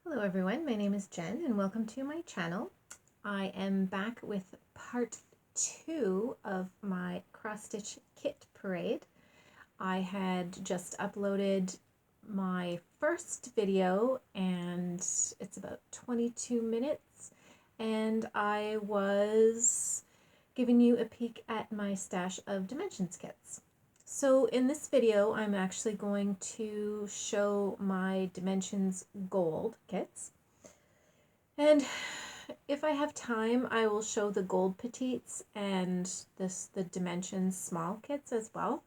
Hello everyone, my name is Jen and welcome to my channel. I am back with part 2 of my cross-stitch kit parade. I had just uploaded my first video and it's about 22 minutes and I was giving you a peek at my stash of dimensions kits. So in this video, I'm actually going to show my Dimensions Gold kits. And if I have time, I will show the Gold Petites and the Dimensions Small kits as well.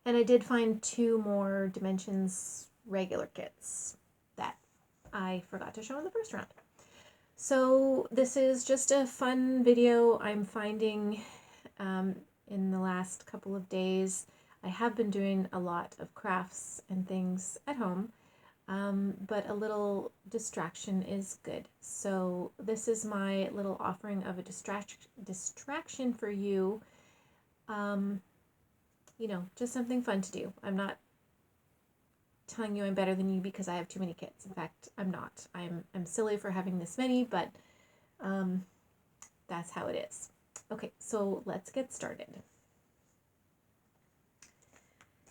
And I did find 2 more Dimensions regular kits that I forgot to show in the first round. So this is just a fun video. I'm finding in the last couple of days, I have been doing a lot of crafts and things at home, but a little distraction is good. So this is my little offering of a distraction for you. You know, just something fun to do. I'm not telling you I'm better than you because I have too many kits. In fact, I'm not. I'm silly for having this many, but that's how it is. Okay, so let's get started.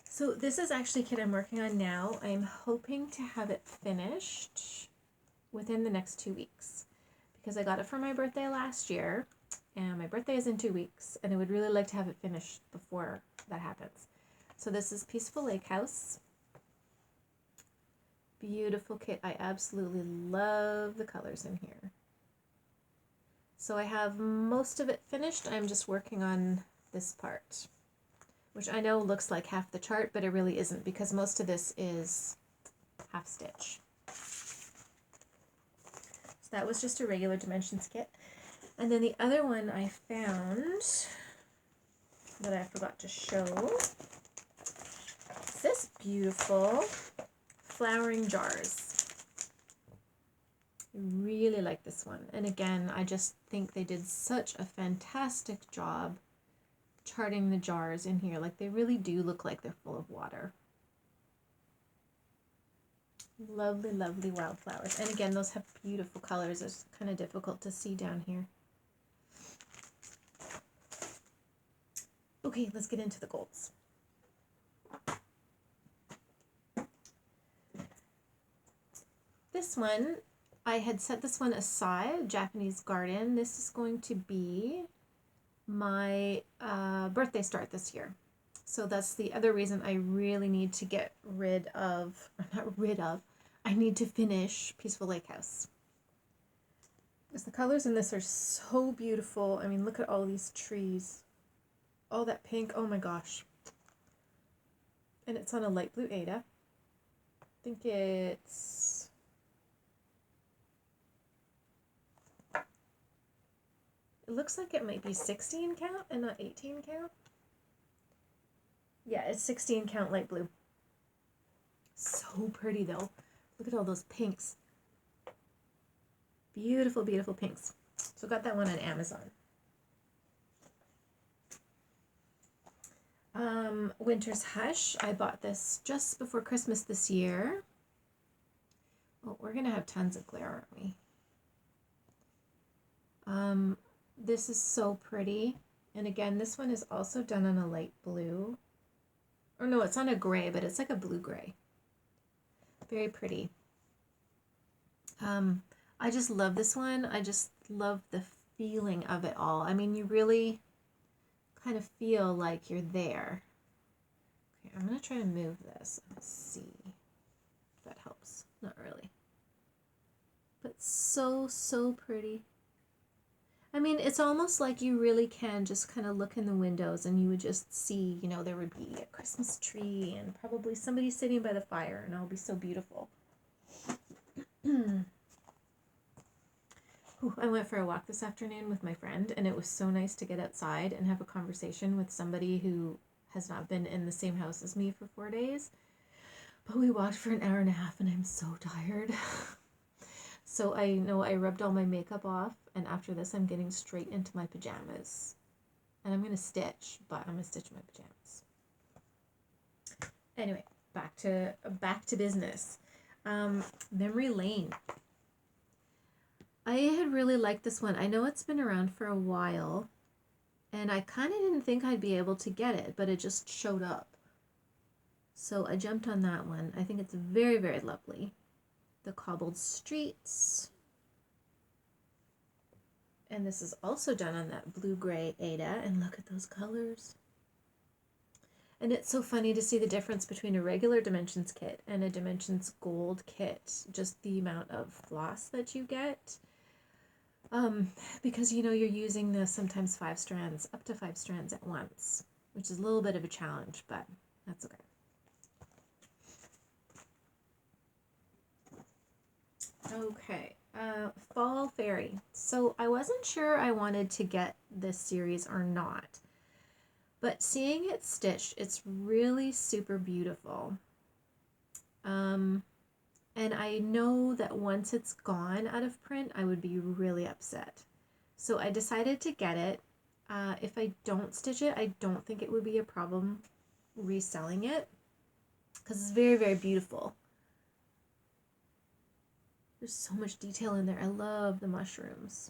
So this is actually a kit I'm working on now. I'm hoping to have it finished within the next 2 weeks because I got it for my birthday last year and my birthday is in 2 weeks and I would really like to have it finished before that happens. So this is Peaceful Lake House. Beautiful kit. I absolutely love the colors in here. So I have most of it finished. I'm just working on this part, which I know looks like half the chart, but it really isn't because most of this is half stitch. So that was just a regular dimensions kit. And then the other one I found that I forgot to show is this beautiful flowering jars. I really like this one. And again, I just think they did such a fantastic job charting the jars in here. Like they really do look like they're full of water. Lovely, lovely wildflowers. And again, those have beautiful colors. It's kind of difficult to see down here. Okay, let's get into the golds. This one, I had set this one aside, Japanese Garden. This is going to be my birthday start this year. So that's the other reason I really need to get rid of, or not rid of, I need to finish Peaceful Lake House. Because the colors in this are so beautiful. I mean, look at all these trees. All that pink, oh my gosh. And it's on a light blue Aida. I think it's... It looks like it might be 16 count and not 18 count. Yeah, it's 16 count light blue. So pretty though. Look at all those pinks. Beautiful, beautiful pinks. So got that one on Amazon. Winter's Hush. I bought this just before Christmas this year. Oh, we're going to have tons of glare, aren't we? This is so pretty. And again, this one is also done on a light blue. Or no, it's on a gray, but it's like a blue-gray. Very pretty. I just love this one. I just love the feeling of it all. I mean, you really kind of feel like you're there. Okay, I'm going to try to move this. Let's see if that helps. Not really. But so, so pretty. I mean, it's almost like you really can just kind of look in the windows and you would just see, you know, there would be a Christmas tree and probably somebody sitting by the fire and it'll be so beautiful. Ooh, I went for a walk this afternoon with my friend and it was so nice to get outside and have a conversation with somebody who has not been in the same house as me for 4 days. But we walked for an hour and a half and I'm so tired. So I know I rubbed all my makeup off, and after this I'm getting straight into my pajamas. And I'm going to stitch, but I'm going to stitch my pajamas. Anyway, back to business. Memory Lane. I had really liked this one. I know it's been around for a while, and I kind of didn't think I'd be able to get it, but it just showed up. So I jumped on that one. I think it's very, very lovely. The Cobbled Streets. And this is also done on that blue-gray Ada, and look at those colors. And it's so funny to see the difference between a regular Dimensions kit and a Dimensions Gold kit. Just the amount of floss that you get. Because, you know, you're using this sometimes 5 strands, up to 5 strands at once, which is a little bit of a challenge, but that's okay. Okay, Fall Fairy. So I wasn't sure I wanted to get this series or not, but seeing it stitched, it's really super beautiful. And I know that once it's gone out of print, I would be really upset. So I decided to get it. If I don't stitch it, I don't think it would be a problem reselling it, because it's very, very beautiful. There's so much detail in there. I love the mushrooms.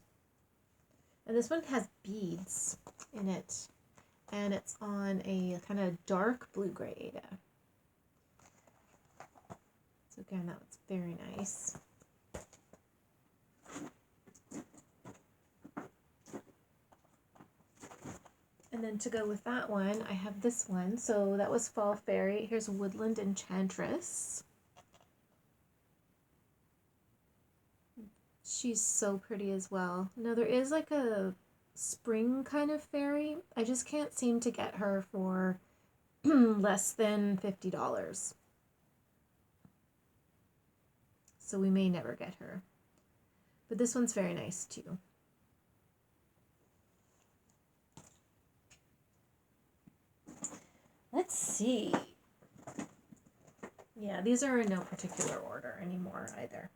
And this one has beads in it. And it's on a kind of dark blue-gray Ada. So again, that was very nice. And then to go with that one, I have this one. So that was Fall Fairy. Here's Woodland Enchantress. She's so pretty as well. Now there is like a spring kind of fairy. I just can't seem to get her for less than $50. So we may never get her. But this one's very nice too. Let's see. Yeah, these are in no particular order anymore either.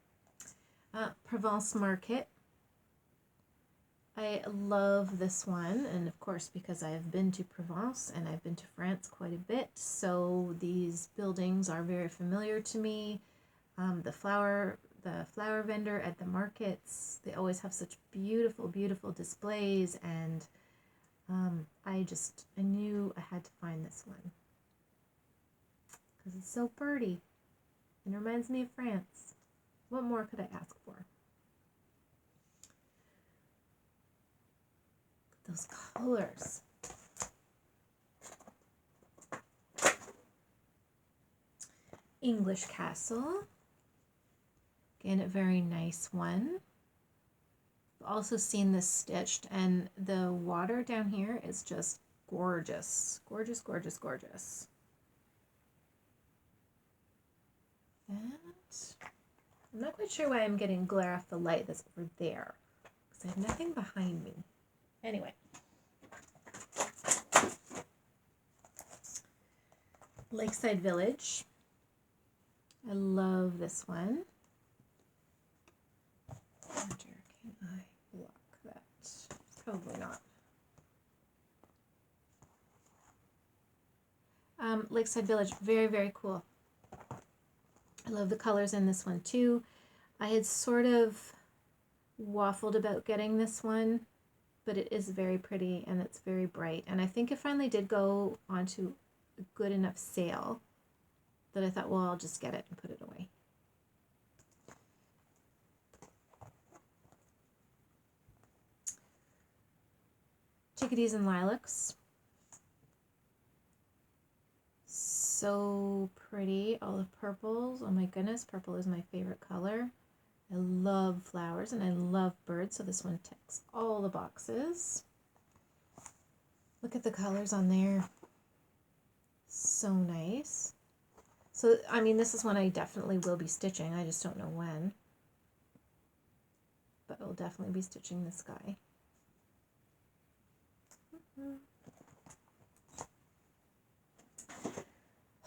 Provence Market. I love this one, and of course because I have been to Provence and I've been to France quite a bit, so these buildings are very familiar to me. The flower vendor at the markets, they always have such beautiful, beautiful displays, and I knew I had to find this one because it's so pretty and reminds me of France. What more could I ask for? Those colors. English Castle. Again, a very nice one. I've also seen this stitched, and the water down here is just gorgeous. Gorgeous, gorgeous, gorgeous. That, I'm not quite sure why I'm getting glare off the light that's over there, because I have nothing behind me. Anyway. Lakeside Village. I love this one. Can I block that? Probably not. Lakeside Village, very, very cool. I love the colors in this one too. I had sort of waffled about getting this one, but it is very pretty and it's very bright. And I think it finally did go onto a good enough sale that I thought, well, I'll just get it and put it away. Chickadees and Lilacs. So pretty. All the purples. Oh my goodness, purple is my favorite color. I love flowers and I love birds, so this one ticks all the boxes. Look at the colors on there. So nice. So, I mean, this is one I definitely will be stitching. I just don't know when. But I'll definitely be stitching this guy.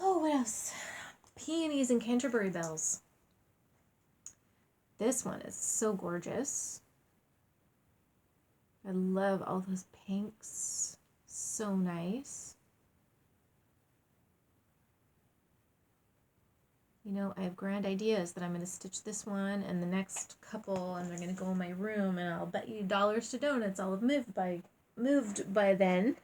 Oh, what else? Peonies and Canterbury Bells. This one is so gorgeous. I love all those pinks. So nice. you know, I have grand ideas that I'm going to stitch this one and the next couple, and they're going to go in my room, and I'll bet you dollars to donuts I'll have moved by then.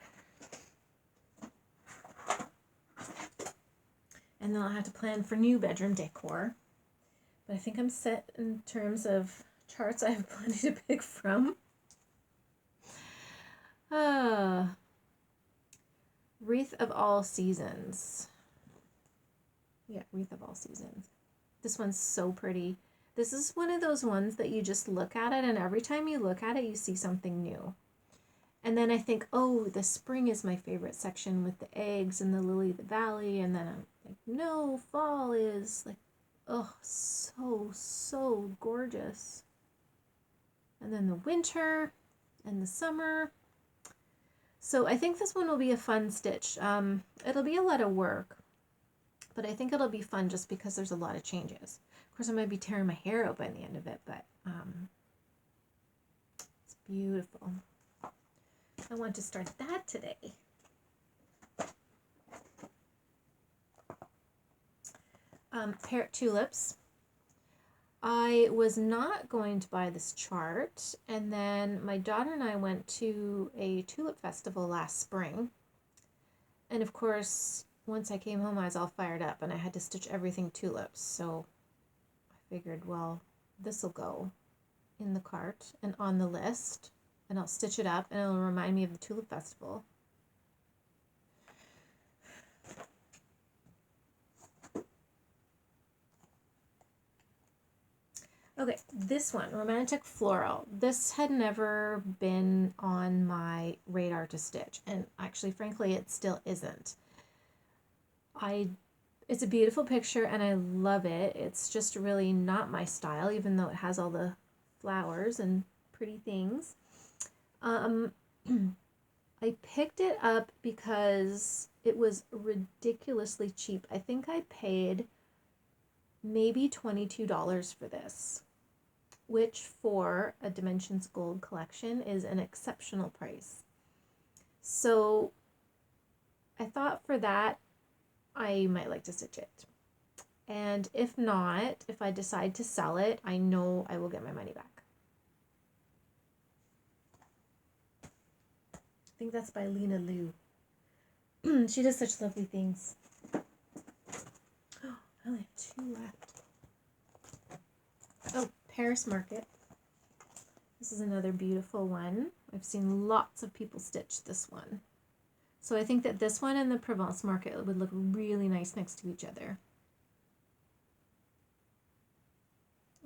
And then I'll have to plan for new bedroom decor. But I think I'm set in terms of charts. I have plenty to pick from. Wreath of All Seasons. Yeah, Wreath of All Seasons. This one's so pretty. This is one of those ones that you just look at it, and every time you look at it, you see something new. And then I think, oh, the spring is my favorite section with the eggs and the lily of the valley. And then I'm like, no, fall is like, oh, so gorgeous. And then the winter and the summer. So I think this one will be a fun stitch. It'll be a lot of work, but I think it'll be fun just because there's a lot of changes. Of course, I might be tearing my hair out by the end of it, but it's beautiful. I want to start that today. Parrot Tulips. I was not going to buy this chart, and then my daughter and I went to a tulip festival last spring. And of course, once I came home, I was all fired up, and I had to stitch everything tulips. So I figured, well, this will go in the cart and on the list, and I'll stitch it up, and it'll remind me of the tulip festival. Okay, this one, Romantic Floral. This had never been on my radar to stitch, and actually, frankly, it still isn't. It's a beautiful picture, and I love it. It's just really not my style, even though it has all the flowers and pretty things. I picked it up because it was ridiculously cheap. I think I paid maybe $22 for this, which for a Dimensions Gold collection is an exceptional price. So I thought for that, I might like to stitch it. And if not, if I decide to sell it, I know I will get my money back. I think that's by Lena Liu. She does such lovely things. Oh, I only have 2 left. Oh, Paris Market. This is another beautiful one. I've seen lots of people stitch this one. So I think that this one and the Provence Market would look really nice next to each other.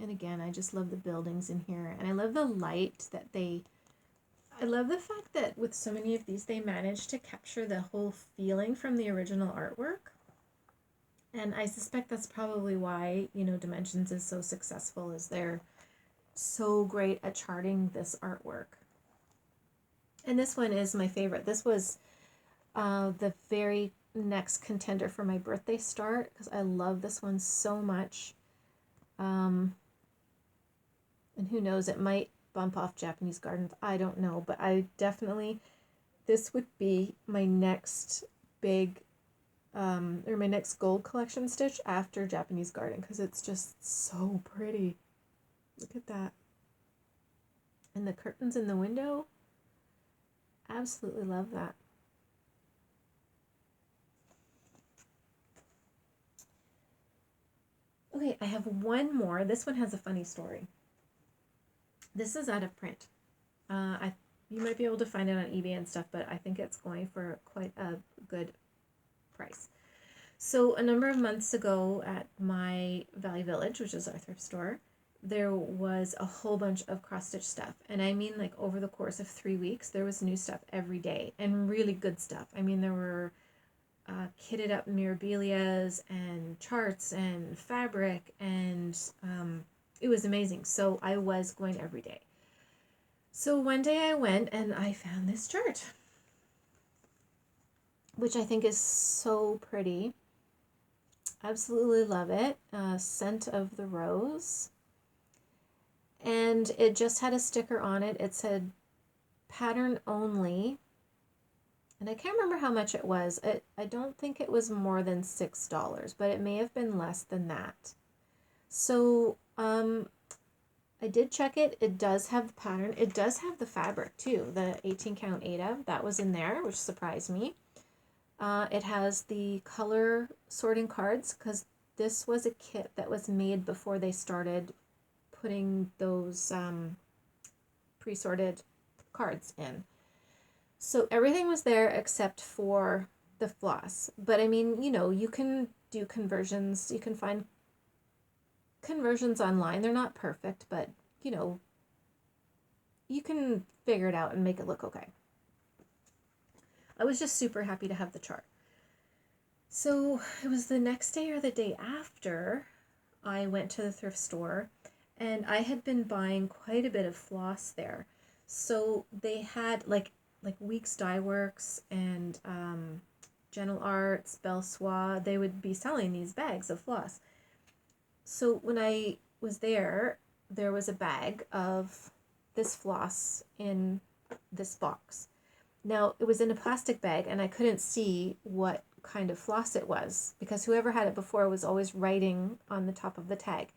And again, I just love the buildings in here. And I love the light that I love the fact that with so many of these, they managed to capture the whole feeling from the original artwork. And I suspect that's probably why, you know, Dimensions is so successful, is they're so great at charting this artwork. And this one is my favorite. This was the very next contender for my birthday start, because I love this one so much. And who knows, it might bump off Japanese Gardens. I don't know, but I definitely, this would be my next big, or my next gold collection stitch after Japanese Garden, because it's just so pretty. Look at that. And the curtains in the window, absolutely love that. Okay, I have one more. This one has a funny story. This is out of print. You might be able to find it on eBay and stuff, but I think it's going for quite a good price. So a number of months ago at my Valley Village, which is our thrift store, there was a whole bunch of cross-stitch stuff. And I mean, like, over the course of 3 weeks, there was new stuff every day, and really good stuff. I mean, there were kitted up mirabilias and charts and fabric, and it was amazing. So I was going every day. So one day I went and I found this chart, which I think is so pretty. Absolutely love it. Scent of the Rose. And it just had a sticker on it. It said pattern only. And I can't remember how much it was. I don't think it was more than $6, but it may have been less than that. So I did check it. It does have the pattern. It does have the fabric too. The 18 count Aida, that was in there, which surprised me. It has the color sorting cards because this was a kit that was made before they started putting those pre-sorted cards in. So everything was there except for the floss. But I mean, you know, you can do conversions. You can find conversions online. They're not perfect, but you know, you can figure it out and make it look okay. I was just super happy to have the chart. So it was the next day or the day after I went to the thrift store, and I had been buying quite a bit of floss there. So they had like Weeks Dye Works and Gentle Arts, Belle Soie, they would be selling these bags of floss. So when I was there was a bag of this floss in this box. Now, it was in a plastic bag, and I couldn't see what kind of floss it was because whoever had it before was always writing on the top of the tag.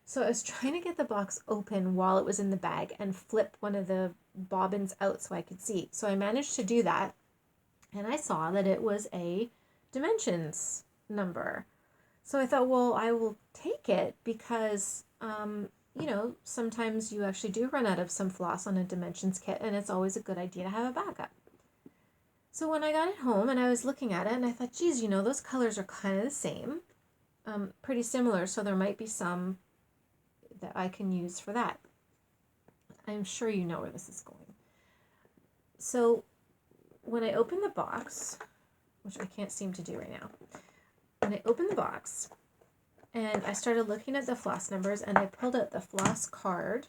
So I was trying to get the box open while it was in the bag and flip one of the bobbins out so I could see. So I managed to do that, and I saw that it was a dimensions number. So I thought, well, I will take it because, you know, sometimes you actually do run out of some floss on a dimensions kit, and it's always a good idea to have a backup. So when I got it home and I was looking at it, and I thought, geez, you know, those colors are kind of the same, pretty similar, so there might be some that I can use for that. I'm sure you know where this is going. So when I opened the box, which I can't seem to do right now, when I opened the box and I started looking at the floss numbers, and I pulled out the floss card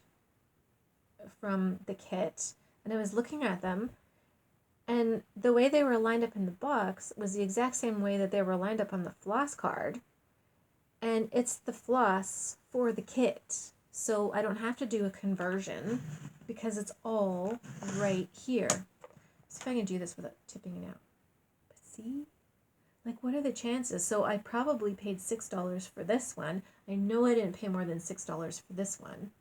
from the kit, and I was looking at them, and the way they were lined up in the box was the exact same way that they were lined up on the floss card. And it's the floss for the kit. So I don't have to do a conversion because it's all right here. See if I can do this without tipping it out. But see? Like, what are the chances? So I probably paid $6 for this one. I know I didn't pay more than $6 for this one.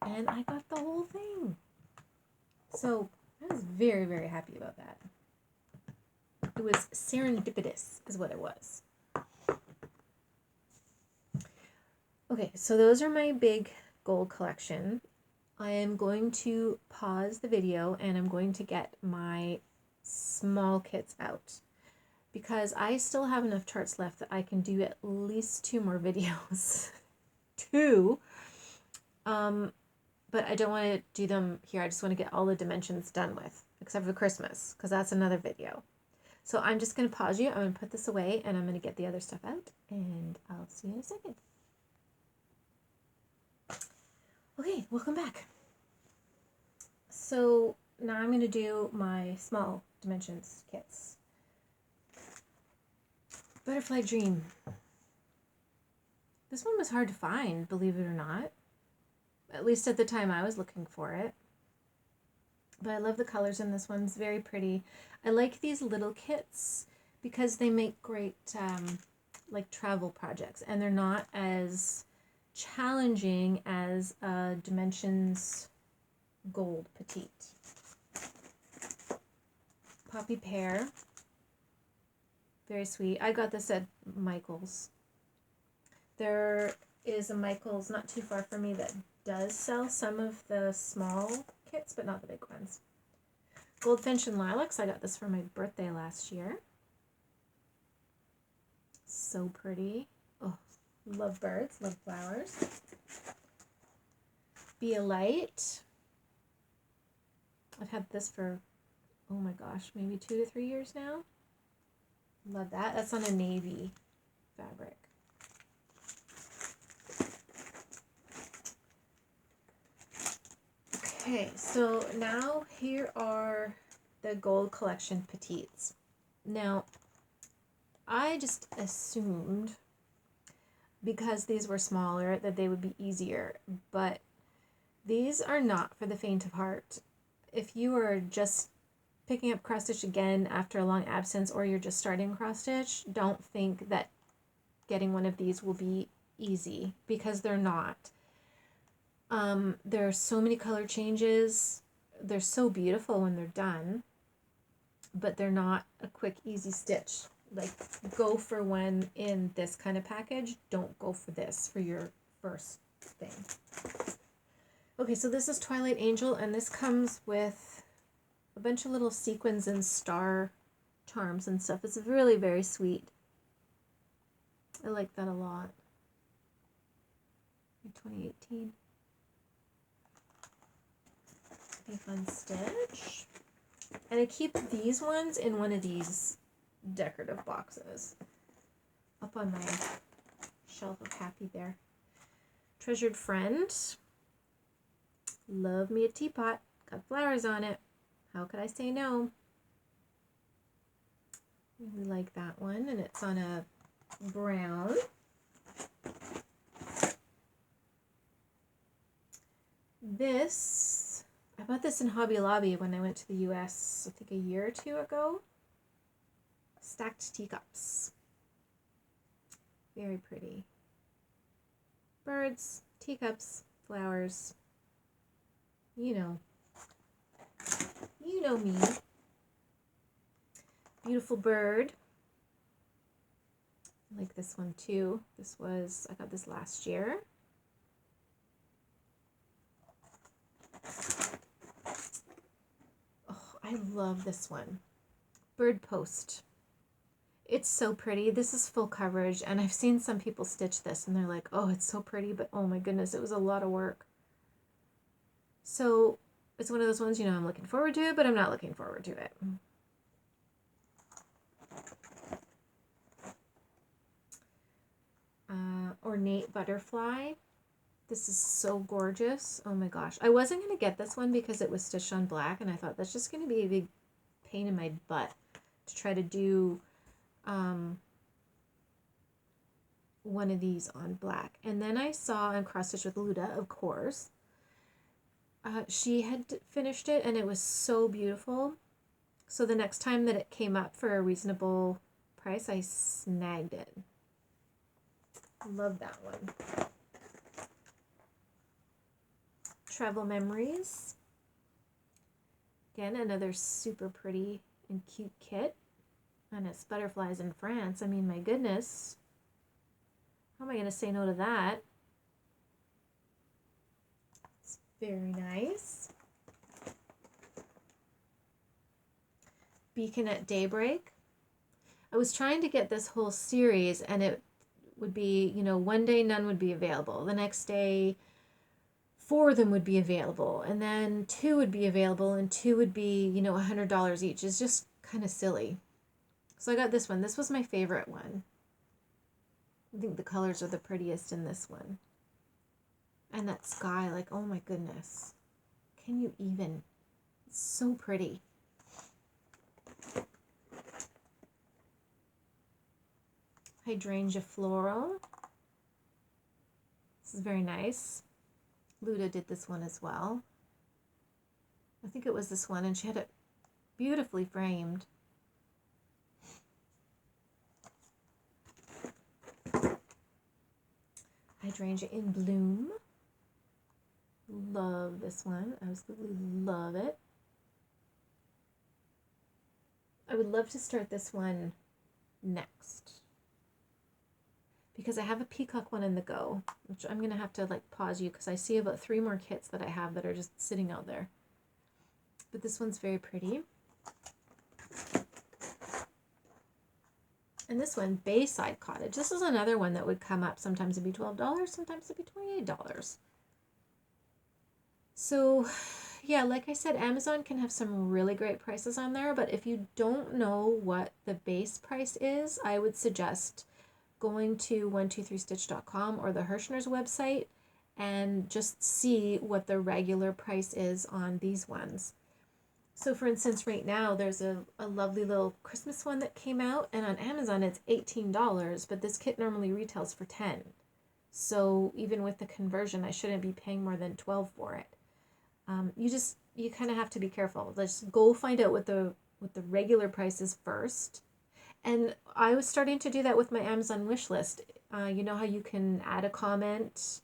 And I got the whole thing. So I was very, very happy about that. It was serendipitous is what it was. Okay, so those are my big gold collection. I am going to pause the video and I'm going to get my small kits out because I still have enough charts left that I can do at least 2 more videos. 2. But I don't want to do them here. I just want to get all the dimensions done with, except for Christmas, because that's another video. So I'm just going to pause you. I'm going to put this away, and I'm going to get the other stuff out, and I'll see you in a second. Okay, welcome back. So now I'm going to do my small dimensions kits. Butterfly Dream. This one was hard to find, believe it or not. At least at the time I was looking for it. But I love the colors in this one. It's very pretty. I like these little kits because they make great like travel projects, and they're not as challenging as Dimensions Gold Petite. Poppy Pear. Very sweet. I got this at Michael's. There is a Michael's not too far from me that does sell some of the small kits, but not the big ones. Goldfinch and Lilacs. I got this for my birthday last year. So pretty. Oh, love birds, love flowers. Be a Light. I've had this for, oh my gosh, maybe 2 to 3 years now. Love that. That's on a navy fabric. Okay, so now here are the gold collection petites. Now, I just assumed, because these were smaller, that they would be easier, but these are not for the faint of heart. If you are just picking up cross stitch again after a long absence, or you're just starting cross stitch, don't think that getting one of these will be easy, because they're not. There are so many color changes. They're so beautiful when they're done, but they're not a quick, easy stitch. Like, go for one in this kind of package. Don't go for this for your first thing. Okay, so this is Twilight Angel, and this comes with a bunch of little sequins and star charms and stuff. It's really very sweet. I like that a lot. 2018. Be fun stitch. And I keep these ones in one of these decorative boxes up on my shelf of happy there. Treasured Friend. Love me a teapot. Got flowers on it. How could I say no? Really like that one, and it's on a brown. This, I bought this in Hobby Lobby when I went to the US, I think a year or two ago. Stacked teacups. Very pretty. Birds, teacups, flowers. You know. You know me. Beautiful bird. I like this one too. I got this last year. Oh, I love this one. Bird Post. It's so pretty. This is full coverage, and I've seen some people stitch this and they're like, oh, it's so pretty, but oh my goodness, it was a lot of work. So it's one of those ones, I'm looking forward to it, but I'm not looking forward to it. Ornate Butterfly. This is so gorgeous. Oh my gosh. I wasn't going to get this one because it was stitched on black, and I thought that's just going to be a big pain in my butt to try to do one of these on black. And then I saw on Cross Stitch with Luda, of course, she had finished it, and it was so beautiful. So the next time that it came up for a reasonable price, I snagged it. Love that one. Travel Memories. Again, another super pretty and cute kit. And it's butterflies in France. I mean, my goodness. How am I going to say no to that? It's very nice. Beacon at Daybreak. I was trying to get this whole series, and it would be, one day none would be available. The next day, 4 of them would be available. And then 2 would be available, and 2 would be, $100 each. It's just kind of silly. So I got this one. This was my favorite one. I think the colors are the prettiest in this one. And that sky, like, oh my goodness. Can you even? It's so pretty. Hydrangea Floral. This is very nice. Luda did this one as well. I think it was this one, and she had it beautifully framed. Hydrangea in Bloom. Love this one. Absolutely love it. I would love to start this one next, because I have a peacock one in the go, which I'm going to have to pause you because I see about 3 more kits that I have that are just sitting out there. But this one's very pretty. And this one, Bayside Cottage. This is another one that would come up. Sometimes it'd be $12, sometimes it'd be $28. So, yeah, like I said, Amazon can have some really great prices on there, but if you don't know what the base price is, I would suggest going to 123stitch.com or the Hirschner's website and just see what the regular price is on these ones. So for instance, right now there's a lovely little Christmas one that came out, and on Amazon it's $18, but this kit normally retails for $10. So even with the conversion, I shouldn't be paying more than $12 for it. You just you kind of have to be careful. Just go find out what the regular price is first. And I was starting to do that with my Amazon wish list. You know how you can add a comment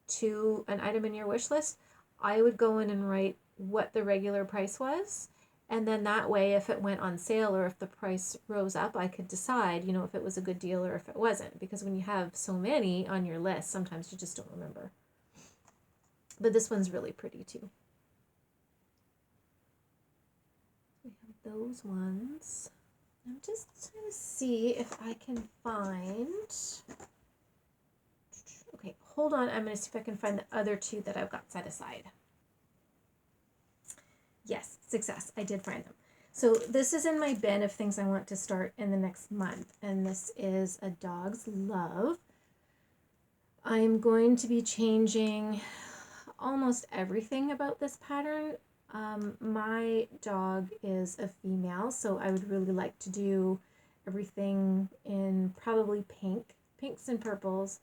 to an item in your wish list? I would go in and write what the regular price was. And then that way, if it went on sale or if the price rose up, I could decide, you know, if it was a good deal or if it wasn't. Because when you have so many on your list, sometimes you just don't remember. But this one's really pretty too. We have those ones. I'm just trying to see if I can find... Okay, hold on. I'm going to see if I can find the other two that I've got set aside. Yes, success. I did find them. So this is in my bin of things I want to start in the next month. And this is A Dog's Love. I'm going to be changing almost everything about this pattern. My dog is a female, so I would really like to do everything in probably pinks and purples,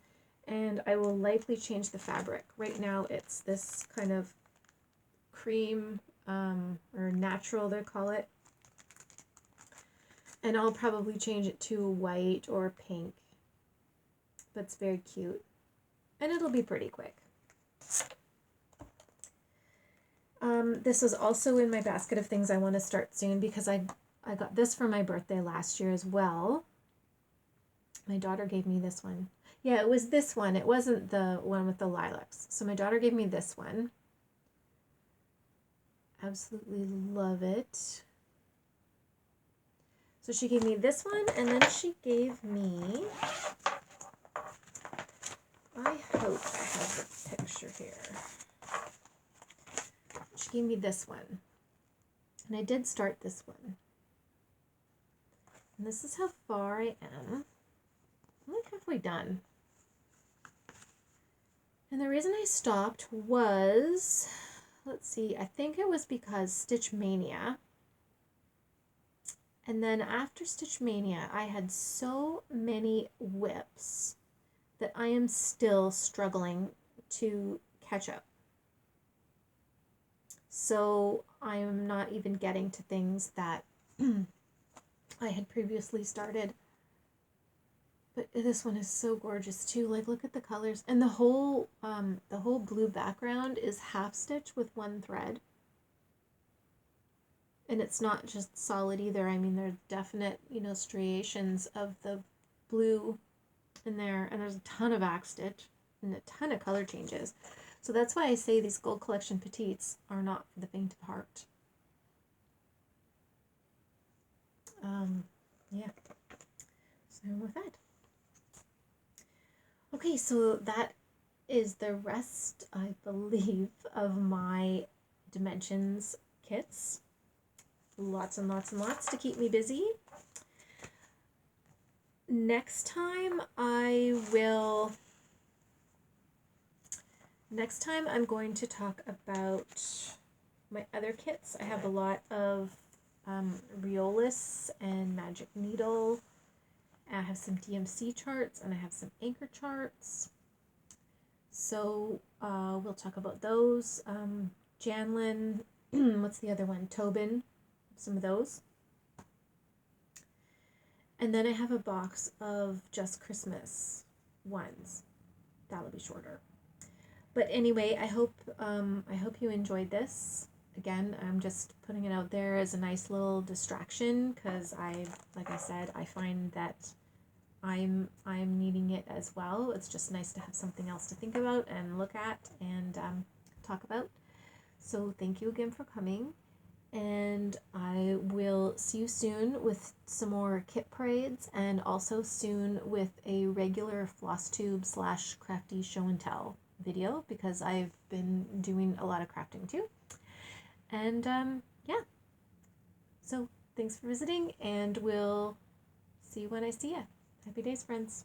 and I will likely change the fabric. Right now it's this kind of cream or natural, they call it, and I'll probably change it to white or pink, but it's very cute, and it'll be pretty quick. This was also in my basket of things I want to start soon because I got this for my birthday last year as well. My daughter gave me this one. Yeah, it was this one. It wasn't the one with the lilacs. So my daughter gave me this one. Absolutely love it. So she gave me this one, and then she gave me... I hope I have the picture here. She gave me this one, and I did start this one, and this is how far I am. I'm like halfway done, and the reason I stopped was, let's see, I think it was because Stitch Mania, and then after Stitch Mania I had so many whips that I am still struggling to catch up. So I'm not even getting to things that I had previously started. But this one is so gorgeous too. Like, look at the colors. And the whole blue background is half stitch with one thread. And it's not just solid either. I mean, there's definite, you know, striations of the blue in there. And there's a ton of back stitch and a ton of color changes. So that's why I say these Gold Collection Petites are not for the faint of heart. Yeah. So with that. Okay, so that is the rest, I believe, of my Dimensions kits. Lots and lots and lots to keep me busy. Next time I'm going to talk about my other kits. I have a lot of Riolis and Magic Needle. I have some DMC charts and I have some anchor charts. So we'll talk about those. Janlin, what's the other one? Tobin, some of those. And then I have a box of Just Christmas ones. That'll be shorter. But anyway, I hope you enjoyed this. Again, I'm just putting it out there as a nice little distraction because like I said, I find that I'm needing it as well. It's just nice to have something else to think about and look at and talk about. So thank you again for coming, and I will see you soon with some more kit parades, and also soon with a regular Flosstube / crafty show and tell video because I've been doing a lot of crafting too. And yeah, so thanks for visiting, and we'll see you when I see you. Happy days, friends.